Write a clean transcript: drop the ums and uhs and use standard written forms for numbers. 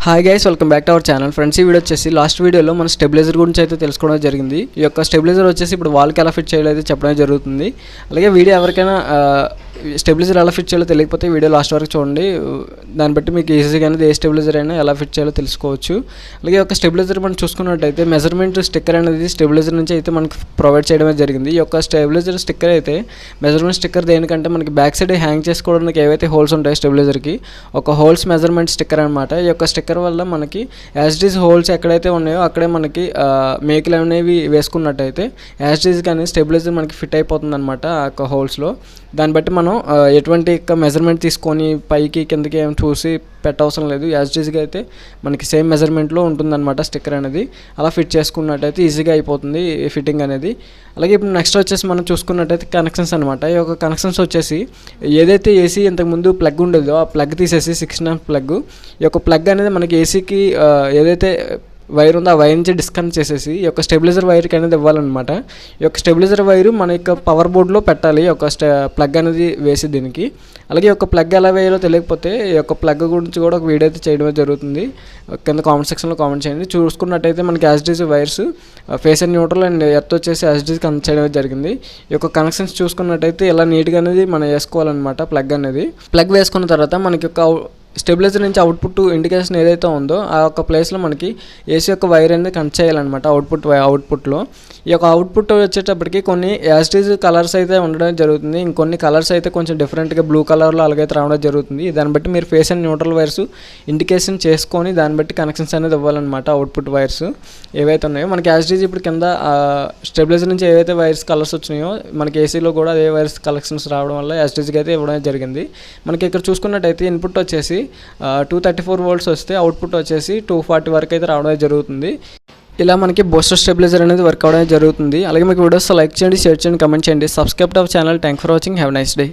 Hi guys, welcome back to our channel. Friends, ఈ video వచ్చేసి last వీడియోలో మన స్టెబిలైజర్ గురించి అయితే తెలుసుకోవడం జరిగింది. ఈ యొక్క స్టెబిలైజర్ వచ్చేసి ఇప్పుడు వాల్కి ఎలా ఫిట్ చేయాలో అయితే చెప్పడం జరుగుతుంది. అలాగే వీడియో ఎవరికైనా స్టెబిలైజర్ ఎలా ఫిట్ చేయాలో తెలియకపోతే వీడియో లాస్ట్ వరకు చూడండి. దాన్ని బట్టి మీకు ఈజీగా అనేది ఏ స్టెబిలైజర్ అయినా ఎలా ఫిట్ చేయాలో తెలుసుకోవచ్చు. అలాగే ఒక స్టెబిలైజర్ మనం చూసుకున్నట్టయితే మెజర్మెంట్ స్టిక్కర్ అనేది స్టెబిలైజర్ నుంచి అయితే మనకు ప్రొవైడ్ చేయడమే జరిగింది. ఈ యొక్క స్టెబిలైజర్ స్టిక్కర్ అయితే మెజర్మెంట్ స్టిక్కర్ దేనికంటే మనకి బ్యాక్ సైడ్ హ్యాంగ్ చేసుకోవడానికి ఏవైతే హోల్స్ ఉంటాయో స్టెబిలైజర్కి ఒక హోల్స్ మెజర్మెంట్ స్టిక్కర్ అనమాట. ఈ యొక్క స్టిక్కర్ వల్ల మనకి యాస్టీజ్ హోల్స్ ఎక్కడైతే ఉన్నాయో అక్కడే మనకి మేకులు అనేవి వేసుకున్నట్టయితే యాస్టీజ్ కానీ స్టెబిలైజర్ మనకి ఫిట్ అయిపోతుంది అనమాట ఆ యొక్క హోల్స్లో. దాన్ని బట్టి మనం ఎటువంటి మెజర్మెంట్ తీసుకొని పైకి కిందకి ఏం చూసి పెట్టవసరం లేదు. యాస్టీజ్గా అయితే మనకి సేమ్ మెజర్మెంట్లో ఉంటుందన్నమాట స్టిక్కర్ అనేది. అలా ఫిట్ చేసుకున్నట్టయితే ఈజీగా అయిపోతుంది ఫిట్టింగ్ అనేది. అలాగే ఇప్పుడు నెక్స్ట్ వచ్చేసి మనం చూసుకున్నట్టయితే కనెక్షన్స్ అనమాట. ఈ యొక్క కనెక్షన్స్ వచ్చేసి ఏదైతే ఏసీ ఇంతకుముందు ప్లగ్ ఉండేదో ఆ ప్లగ్ తీసేసి 6 amp ప్లగ్, ఈ యొక్క ప్లగ్ అనేది మనకి ఏసీకి ఏదైతే వైర్ ఉందో ఆ వైర్ నుంచి డిస్కనెక్ట్ చేసేసి ఈ యొక్క స్టెబిలైజర్ వైర్కి అనేది ఇవ్వాలన్నమాట. ఈ యొక్క స్టెబిలైజర్ వైరు మన యొక్క పవర్ బోర్డ్లో పెట్టాలి, ఈ యొక్క ప్లగ్ అనేది వేసి దీనికి. అలాగే ఈ యొక్క ప్లగ్ ఎలా వేయాలో తెలియకపోతే ఈ యొక్క ప్లగ్ గురించి కూడా ఒక వీడియో అయితే చేయడం జరుగుతుంది. కింద కామెంట్ సెక్షన్లో కామెంట్ చేయండి. చూసుకున్నట్టయితే మనకి యాస్టీజ్ wires phase and neutral and earth వచ్చేసి యాస్టీజ్ కనెక్ట్ చేయడం జరిగింది. ఈ యొక్క కనెక్షన్స్ చూసుకున్నట్టయితే ఇలా నీట్గా అనేది మనం వేసుకోవాలన్నమాట. ప్లగ్ అనేది ప్లగ్ వేసుకున్న తర్వాత మనకి ఒక స్టెబిలైజర్ నుంచి అవుట్పుట్ ఇండికేషన్ ఏదైతే ఉందో ఆ యొక్క ప్లేస్లో మనకి ఏసీ యొక్క వైర్ అనేది కనెక్ట్ చేయాలన్నమాట. అవుట్పుట్లో ఈ యొక్క అవుట్పుట్ వచ్చేటప్పటికి కొన్ని యాస్టీజ్ కలర్స్ అయితే ఉండడం జరుగుతుంది. ఇంకొన్ని కలర్స్ అయితే కొంచెం డిఫరెంట్గా బ్లూ కలర్లో అలాగైతే రావడం జరుగుతుంది. దాన్ని బట్టి మీరు face and neutral wires indication చేసుకొని దాన్ని బట్టి కనెక్షన్స్ అనేది ఇవ్వాలన్నమాట. అవుట్పుట్ వైర్స్ ఏవైతే ఉన్నాయో మనకి యాస్టీజ్ ఇప్పుడు కింద స్టెబిలైజర్ నుంచి ఏవైతే వైర్స్ కలర్స్ వచ్చినాయో మనకి ఏసీలో కూడా అదే వైర్స్ కలెక్షన్స్ రావడం వల్ల యాస్టీజ్కి అయితే ఇవ్వడం జరిగింది. మనకి ఇక్కడ చూసుకున్నట్టయితే ఇన్పుట్ వచ్చేసి 234 volts వస్తే అవుట్పుట్ వచ్చేసి 240 వరకు అయితే రావడం జరుగుతుంది. ఇలా మనకి బూస్టర్ స్టెబిలైజర్ అనేది వర్క్ అవడం జరుగుతుంది. అలాగే మీకు వీడియోస్ లైక్ చేయండి, షేర్ చేయండి, కమెంట్ చేయండి, subscribe to our channel. Thank for watching. Have nice day.